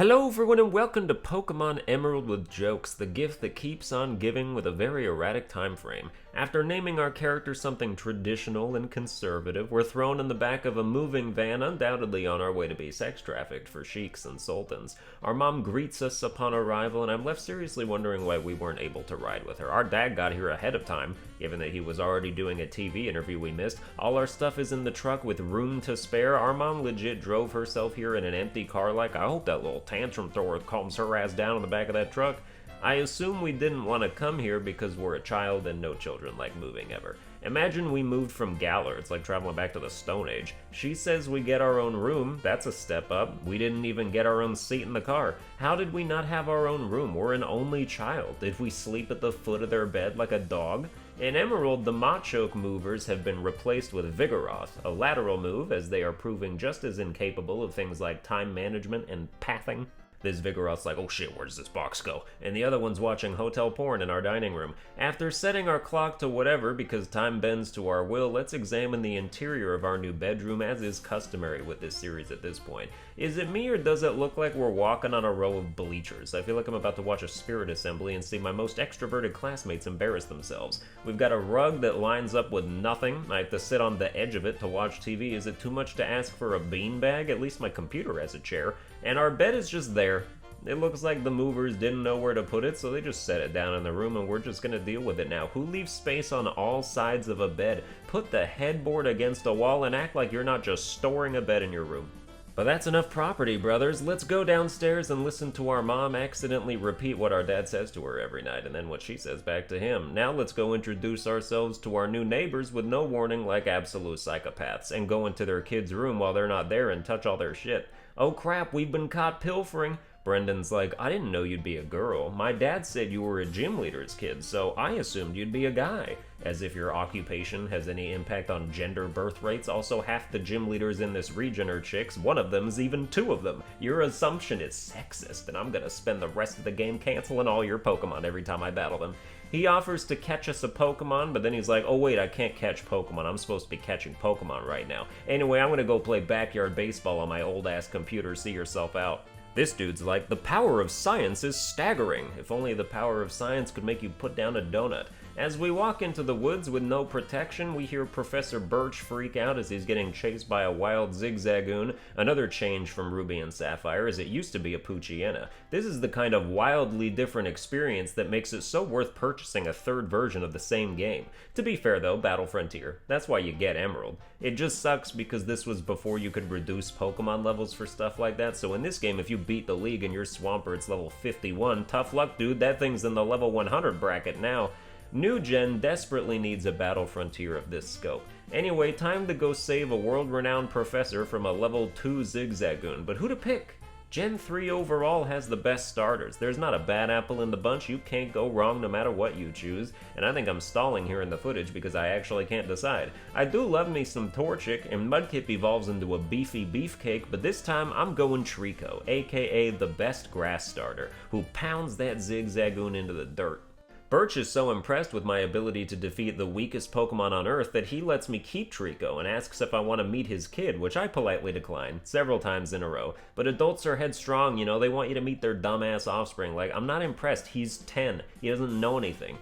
Hello everyone and welcome to Pokemon Emerald with Jokes, the gift that keeps on giving with a very erratic time frame. After naming our character something traditional and conservative, we're thrown in the back of a moving van, undoubtedly on our way to be sex trafficked for sheiks and sultans. Our mom greets us upon arrival, and I'm left seriously wondering why we weren't able to ride with her. Our dad got here ahead of time, given that he was already doing a TV interview we missed. All our stuff is in the truck with room to spare. Our mom legit drove herself here in an empty car. I hope that little tantrum thrower calms her ass down in the back of that truck. I assume we didn't want to come here because we're a child and no children like moving ever. Imagine we moved from Galar, it's like traveling back to the Stone Age. She says we get our own room, that's a step up. We didn't even get our own seat in the car. How did we not have our own room? We're an only child. Did we sleep at the foot of their bed like a dog? In Emerald, the Machoke movers have been replaced with Vigoroth, a lateral move as they are proving just as incapable of things like time management and pathing. This Vigoroth's like, oh shit, where does this box go? And the other one's watching hotel porn in our dining room. After setting our clock to whatever because time bends to our will, let's examine the interior of our new bedroom as is customary with this series at this point. Is it me or does it look like we're walking on a row of bleachers? I feel like I'm about to watch a spirit assembly and see my most extroverted classmates embarrass themselves. We've got a rug that lines up with nothing. I have to sit on the edge of it to watch TV. Is it too much to ask for a beanbag? At least my computer has a chair. And our bed is just there. It looks like the movers didn't know where to put it, so they just set it down in the room and we're just gonna deal with it now. Who leaves space on all sides of a bed? Put the headboard against a wall and act like you're not just storing a bed in your room. But that's enough property, brothers. Let's go downstairs and listen to our mom accidentally repeat what our dad says to her every night and then what she says back to him. Now let's go introduce ourselves to our new neighbors with no warning like absolute psychopaths and go into their kids' room while they're not there and touch all their shit. Oh crap, we've been caught pilfering. Brendan's like, I didn't know you'd be a girl. My dad said you were a gym leader's kid, so I assumed you'd be a guy. As if your occupation has any impact on gender birth rates. Also, half the gym leaders in this region are chicks. One of them's even two of them. Your assumption is sexist, and I'm gonna spend the rest of the game canceling all your Pokemon every time I battle them. He offers to catch us a Pokemon, but then he's like, oh wait, I can't catch Pokemon. I'm supposed to be catching Pokemon right now. Anyway, I'm gonna go play backyard baseball on my old-ass computer. See yourself out. This dude's like, the power of science is staggering. If only the power of science could make you put down a donut. As we walk into the woods with no protection, we hear Professor Birch freak out as he's getting chased by a wild Zigzagoon, another change from Ruby and Sapphire as it used to be a Poochyena. This is the kind of wildly different experience that makes it so worth purchasing a third version of the same game. To be fair though, Battle Frontier, that's why you get Emerald. It just sucks because this was before you could reduce Pokemon levels for stuff like that, so in this game if you beat the league and your Swampert's level 51, tough luck dude, that thing's in the level 100 bracket now. New Gen desperately needs a Battle Frontier of this scope. Anyway, time to go save a world-renowned professor from a level 2 Zigzagoon, but who to pick? Gen 3 overall has the best starters. There's not a bad apple in the bunch. You can't go wrong no matter what you choose. And I think I'm stalling here in the footage because I actually can't decide. I do love me some Torchic, and Mudkip evolves into a beefy beefcake, but this time I'm going Trico, aka the best grass starter, who pounds that Zigzagoon into the dirt. Birch is so impressed with my ability to defeat the weakest Pokemon on Earth that he lets me keep Trico and asks if I want to meet his kid, which I politely decline, several times in a row. But adults are headstrong, you know, they want you to meet their dumbass offspring. Like, I'm not impressed, he's 10, he doesn't know anything.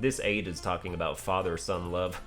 This aide is talking about father-son love.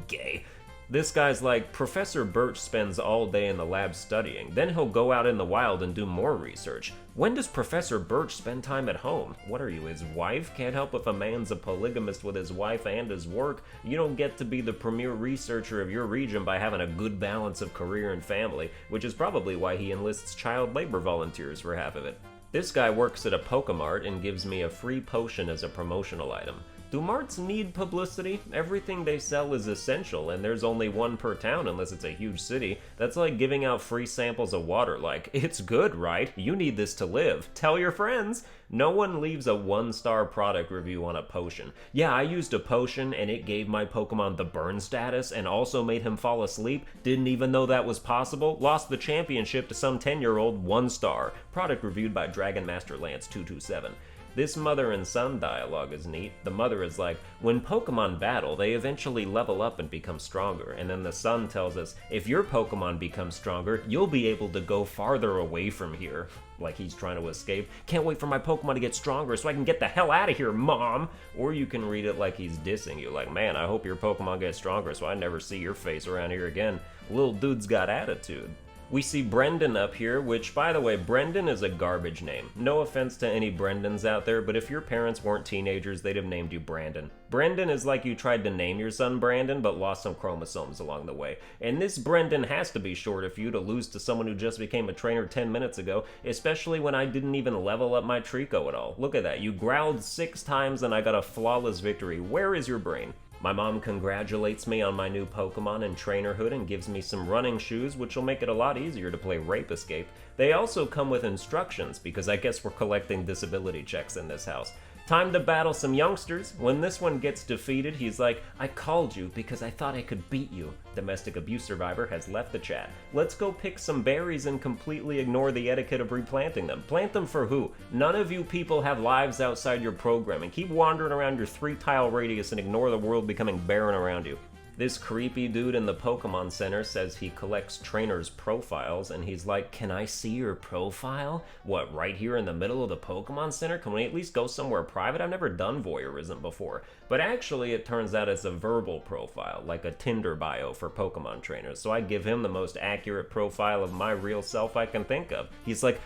Gay. This guy's like, Professor Birch spends all day in the lab studying, then he'll go out in the wild and do more research. When does Professor Birch spend time at home? What are you, his wife? Can't help if a man's a polygamist with his wife and his work. You don't get to be the premier researcher of your region by having a good balance of career and family, which is probably why he enlists child labor volunteers for half of it. This guy works at a Pokemart and gives me a free potion as a promotional item. Do marts need publicity? Everything they sell is essential, and there's only one per town unless it's a huge city. That's like giving out free samples of water, like, it's good, right? You need this to live. Tell your friends! No one leaves a 1-star product review on a potion. Yeah, I used a potion and it gave my Pokemon the burn status and also made him fall asleep. Didn't even know that was possible. Lost the championship to some 10-year-old, 1 star. Product reviewed by Dragon Master Lance 227. This mother and son dialogue is neat. The mother is like, when Pokemon battle, they eventually level up and become stronger. And then the son tells us, if your Pokemon becomes stronger, you'll be able to go farther away from here. Like he's trying to escape. Can't wait for my Pokemon to get stronger so I can get the hell out of here, Mom! Or you can read it like he's dissing you, like, man, I hope your Pokemon gets stronger so I never see your face around here again. Little dude's got attitude. We see Brendan up here, which, by the way, Brendan is a garbage name. No offense to any Brendans out there, but if your parents weren't teenagers, they'd have named you Brandon. Brendan is like you tried to name your son Brandon, but lost some chromosomes along the way. And this Brendan has to be short of you to lose to someone who just became a trainer 10 minutes ago, especially when I didn't even level up my Trico at all. Look at that, you growled 6 times and I got a flawless victory. Where is your brain? My mom congratulates me on my new Pokemon and trainerhood and gives me some running shoes, which will make it a lot easier to play Rape Escape. They also come with instructions, because I guess we're collecting disability checks in this house. Time to battle some youngsters. When this one gets defeated, he's like, I called you because I thought I could beat you. Domestic abuse survivor has left the chat. Let's go pick some berries and completely ignore the etiquette of replanting them. Plant them for who? None of you people have lives outside your programming. Keep wandering around your 3-tile radius and ignore the world becoming barren around you. This creepy dude in the Pokemon Center says he collects trainers' profiles, and he's like, can I see your profile? What, right here in the middle of the Pokemon Center? Can we at least go somewhere private? I've never done voyeurism before. But actually, it turns out it's a verbal profile, like a Tinder bio for Pokemon trainers, so I give him the most accurate profile of my real self I can think of. He's like,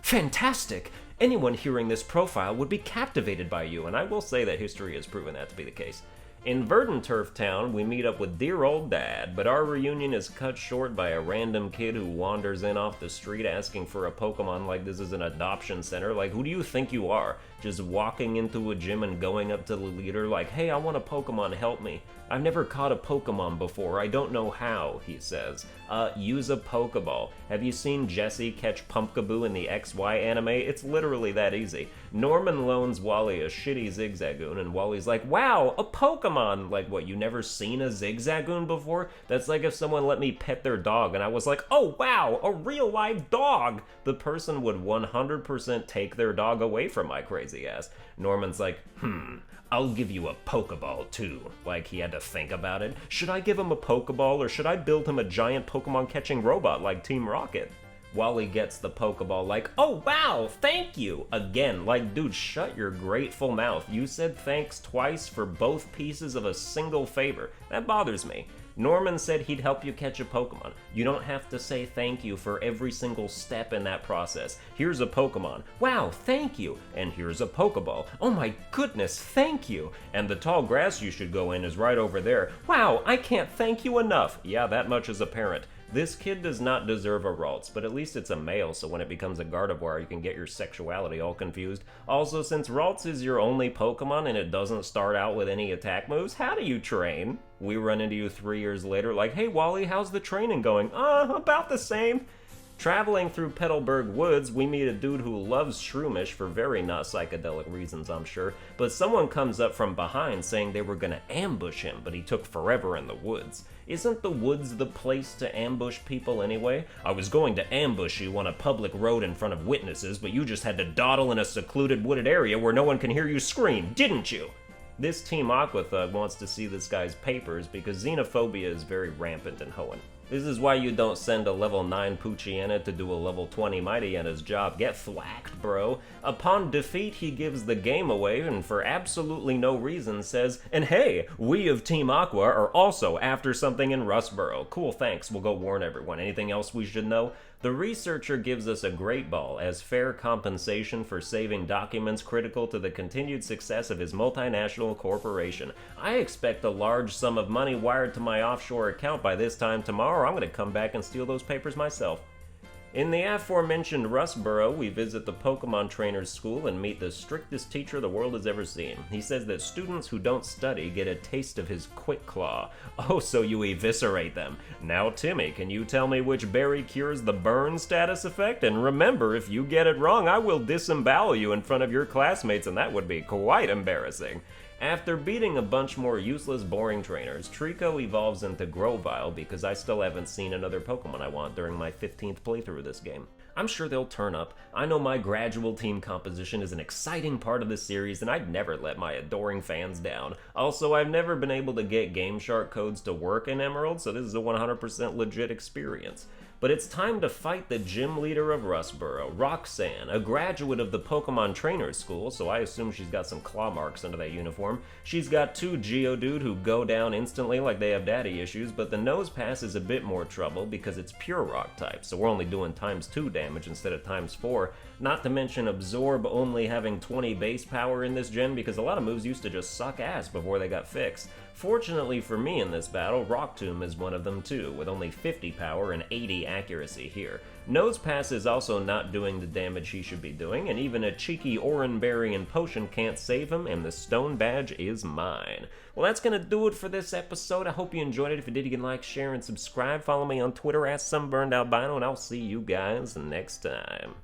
fantastic! Anyone hearing this profile would be captivated by you, and I will say that history has proven that to be the case. In Verdanturf Town, we meet up with dear old Dad, but our reunion is cut short by a random kid who wanders in off the street asking for a Pokemon like this is an adoption center. Like, who do you think you are? Just walking into a gym and going up to the leader like, hey, I want a Pokemon, help me. I've never caught a Pokemon before, I don't know how, he says. Use a Pokeball. Have you seen Jessie catch Pumpkaboo in the XY anime? It's literally that easy. Norman loans Wally a shitty Zigzagoon, and Wally's like, wow, a Pokemon! Like, what, you never seen a Zigzagoon before? That's like if someone let me pet their dog, and I was like, oh wow, a real live dog! The person would 100% take their dog away from my crazy ass. Norman's like, I'll give you a Pokeball too. Like he had to think about it. Should I give him a Pokeball or should I build him a giant Pokemon catching robot like Team Rocket? Wally gets the Pokeball like, oh wow, thank you! Again, like dude, shut your grateful mouth. You said thanks twice for both pieces of a single favor. That bothers me. Norman said he'd help you catch a Pokemon. You don't have to say thank you for every single step in that process. Here's a Pokemon. Wow, thank you. And here's a Pokeball. Oh my goodness, thank you. And the tall grass you should go in is right over there. Wow, I can't thank you enough. Yeah, that much is apparent. This kid does not deserve a Ralts, but at least it's a male, so when it becomes a Gardevoir, you can get your sexuality all confused. Also, since Ralts is your only Pokemon and it doesn't start out with any attack moves, how do you train? We run into you 3 years later like, hey Wally, how's the training going? About the same. Traveling through Petalburg Woods, we meet a dude who loves Shroomish for very not psychedelic reasons, I'm sure, but someone comes up from behind saying they were gonna ambush him, but he took forever in the woods. Isn't the woods the place to ambush people anyway? I was going to ambush you on a public road in front of witnesses, but you just had to dawdle in a secluded wooded area where no one can hear you scream, didn't you? This Team Aqua Thug wants to see this guy's papers because xenophobia is very rampant in Hoenn. This is why you don't send a level 9 Poochyena to do a level 20 Mightyena's job. Get thwacked, bro. Upon defeat, he gives the game away and for absolutely no reason says, and hey, we of Team Aqua are also after something in Rustboro. Cool, thanks. We'll go warn everyone. Anything else we should know? The researcher gives us a great ball as fair compensation for saving documents critical to the continued success of his multinational corporation. I expect a large sum of money wired to my offshore account by this time tomorrow, or I'm going to come back and steal those papers myself. In the aforementioned Rustboro, we visit the Pokemon Trainer's School and meet the strictest teacher the world has ever seen. He says that students who don't study get a taste of his Quick Claw. Oh, so you eviscerate them. Now, Timmy, can you tell me which berry cures the burn status effect? And remember, if you get it wrong, I will disembowel you in front of your classmates, and that would be quite embarrassing. After beating a bunch more useless, boring trainers, Trico evolves into Grovyle because I still haven't seen another Pokemon I want during my 15th playthrough of this game. I'm sure they'll turn up. I know my gradual team composition is an exciting part of the series, and I'd never let my adoring fans down. Also, I've never been able to get GameShark codes to work in Emerald, so this is a 100% legit experience. But it's time to fight the gym leader of Rustboro, Roxanne, a graduate of the Pokemon Trainers School, so I assume she's got some claw marks under that uniform. She's got two Geodude who go down instantly like they have daddy issues, but the Nose Pass is a bit more trouble because it's pure rock type, so we're only doing ×2 damage instead of ×4. Not to mention Absorb only having 20 base power in this gen because a lot of moves used to just suck ass before they got fixed. Fortunately for me in this battle, Rock Tomb is one of them too, with only 50 power and 80 accuracy here. Nose Pass is also not doing the damage he should be doing, and even a cheeky Oranberry and Potion can't save him, and the Stone Badge is mine. Well, that's gonna do it for this episode. I hope you enjoyed it. If you did, you can like, share, and subscribe. Follow me on Twitter at Sunburned Albino, and I'll see you guys next time.